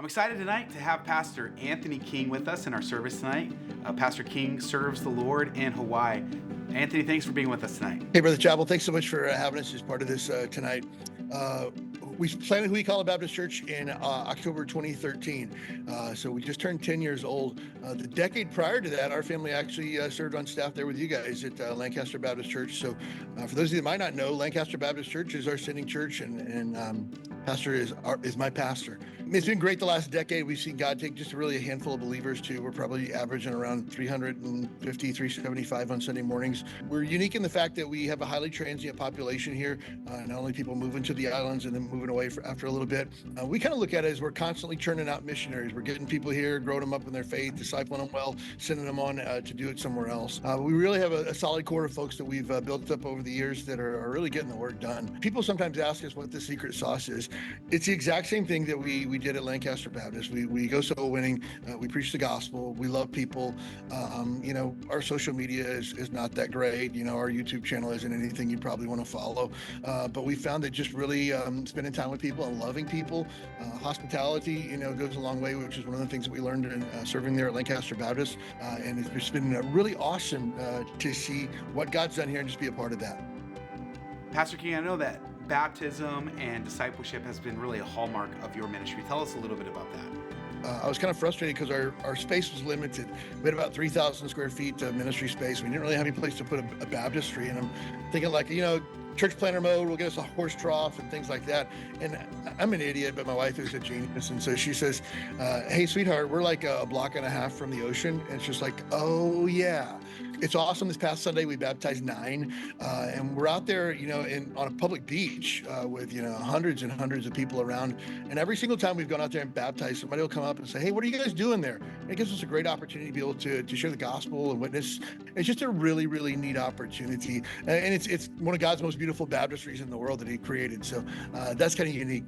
I'm excited tonight to have Pastor Anthony King with us in our service tonight. Pastor King serves the Lord in Hawaii. Anthony, thanks for being with us tonight. Hey, Brother Chapel, thanks so much for having us as part of this tonight. We planted Who We Call a Baptist Church in October 2013. So we just turned 10 years old. The decade prior to that, our family actually served on staff there with you guys at Lancaster Baptist Church. So for those of you that might not know, Lancaster Baptist Church is our sending church, and pastor is my pastor. It's been great the last decade. We've seen God take just really a handful of believers to, we're probably averaging around 350, 375 on Sunday mornings. We're unique in the fact that we have a highly transient population here, not only people moving to the islands and then moving away after a little bit. We kind of look at it as we're constantly churning out missionaries. We're getting people here, growing them up in their faith, discipling them well, sending them on to do it somewhere else. We really have a solid core of folks that we've built up over the years that are really getting the work done. People sometimes ask us what the secret sauce is. It's the exact same thing that we did at Lancaster Baptist. We go soul winning. We preach the gospel. We love people. Our social media is not that great. Our YouTube channel isn't anything you probably want to follow. But we found that just really spending time with people and loving people, hospitality, goes a long way, which is one of the things that we learned in serving there at Lancaster Baptist. And it's just been really awesome to see what God's done here and just be a part of that. Pastor King, I know that baptism and discipleship has been really a hallmark of your ministry. Tell us a little bit about that. I was kind of frustrated because our space was limited. We had about 3,000 square feet of ministry space. We didn't really have any place to put a baptistry. And I'm thinking church planner mode will get us a horse trough and things like that. And I'm an idiot, but my wife is a genius. And so she says, hey, sweetheart, we're like a block and a half from the ocean. And it's just like, oh, yeah. It's awesome. This past Sunday, we baptized 9, and we're out there, on a public beach with, hundreds and hundreds of people around. And every single time we've gone out there and baptized, somebody will come up and say, hey, what are you guys doing there? And it gives us a great opportunity to be able to share the gospel and witness. It's just a really, really neat opportunity. And it's one of God's most beautiful baptistries in the world that he created. So that's kind of unique.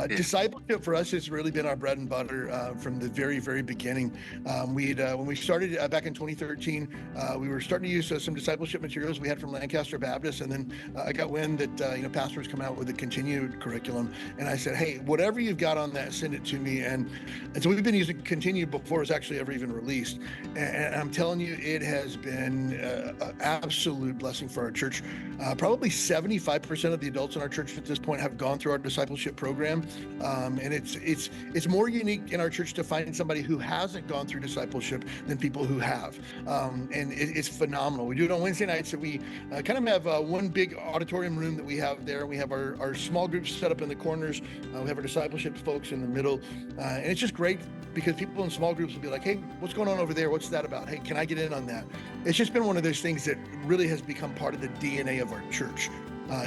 Discipleship for us has really been our bread and butter from the very, very beginning. When we started back in 2013, we were starting to use some discipleship materials we had from Lancaster Baptist, and then I got wind that pastors come out with a continued curriculum, and I said, hey, whatever you've got on that, send it to me. And so we've been using continued before it's actually ever even released, and I'm telling you, it has been an absolute blessing for our church. Probably 75% of the adults in our church at this point have gone through our discipleship program. And it's more unique in our church to find somebody who hasn't gone through discipleship than people who have. And it's phenomenal. We do it on Wednesday nights, so we kind of have one big auditorium room that we have there. We have our small groups set up in the corners. We have our discipleship folks in the middle. And it's just great because people in small groups will be like, hey, what's going on over there? What's that about? Hey, can I get in on that? It's just been one of those things that really has become part of the DNA of our church.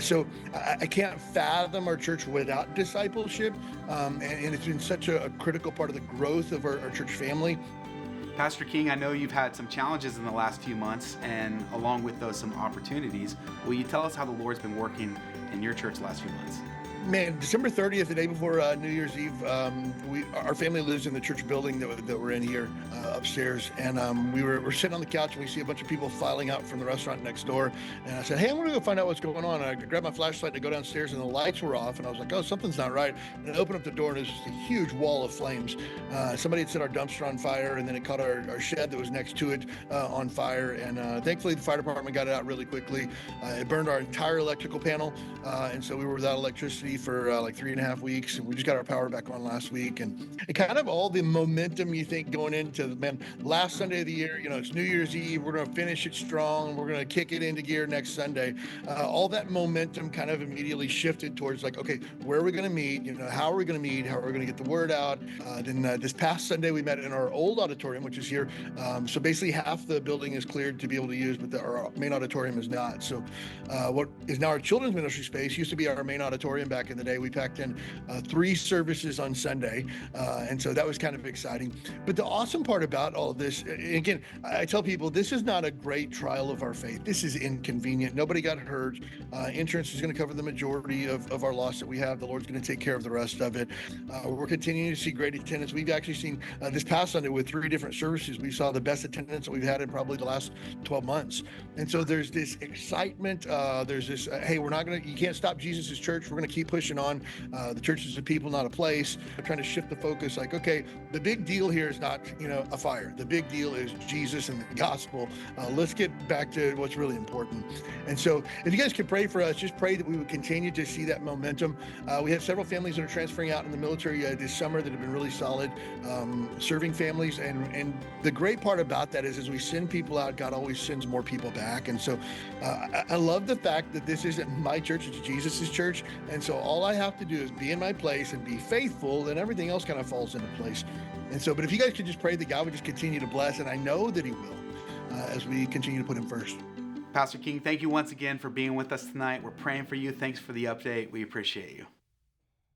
So I can't fathom our church without discipleship, and it's been such a critical part of the growth of our church family. Pastor King, I know you've had some challenges in the last few months, and along with those, some opportunities. Will you tell us how the Lord's been working in your church the last few months? Man, December 30th, the day before New Year's Eve, our family lives in the church building that we're in here upstairs, and we're sitting on the couch and we see a bunch of people filing out from the restaurant next door. And I said, hey, I'm going to go find out what's going on. And I grabbed my flashlight to go downstairs, and the lights were off, and I was like, oh, something's not right. And I opened up the door, and there's just a huge wall of flames. Somebody had set our dumpster on fire, and then it caught our shed that was next to it on fire. And thankfully, the fire department got it out really quickly. It burned our entire electrical panel, and so we were without electricity for like 3.5 weeks, and we just got our power back on last week. And kind of all the momentum you think going into last Sunday of the year, it's New Year's Eve, we're going to finish it strong, we're going to kick it into gear next Sunday. All that momentum kind of immediately shifted towards like, okay, where are we going to meet? How are we going to meet? How are we going to get the word out? Then this past Sunday we met in our old auditorium, which is here. So basically half the building is cleared to be able to use, but our main auditorium is not. So what is now our children's ministry space used to be our main auditorium back in the day. We packed in 3 services on Sunday, and so that was kind of exciting. But the awesome part about all of this, again, I tell people, this is not a great trial of our faith. This is inconvenient. Nobody got hurt. Insurance is going to cover the majority of our loss that we have. The Lord's going to take care of the rest of it. We're continuing to see great attendance. We've actually seen this past Sunday with 3 different services, we saw the best attendance that we've had in probably the last 12 months. And so there's this excitement. There's this, hey, you can't stop Jesus' church. We're going to keep pushing on. The church is a people, not a place. We're trying to shift the focus. Like, okay, the big deal here is not, a fire. The big deal is Jesus and the gospel. Let's get back to what's really important. And so if you guys could pray for us, just pray that we would continue to see that momentum. We have several families that are transferring out in the military this summer that have been really solid, serving families. And the great part about that is as we send people out, God always sends more people back. And so I love the fact that this isn't my church, it's Jesus's church. And so all I have to do is be in my place and be faithful, then everything else kind of falls into place. And so, but if you guys could just pray that God would just continue to bless, and I know that he will, as we continue to put him first. Pastor King, thank you once again for being with us tonight. We're praying for you. Thanks for the update. We appreciate you.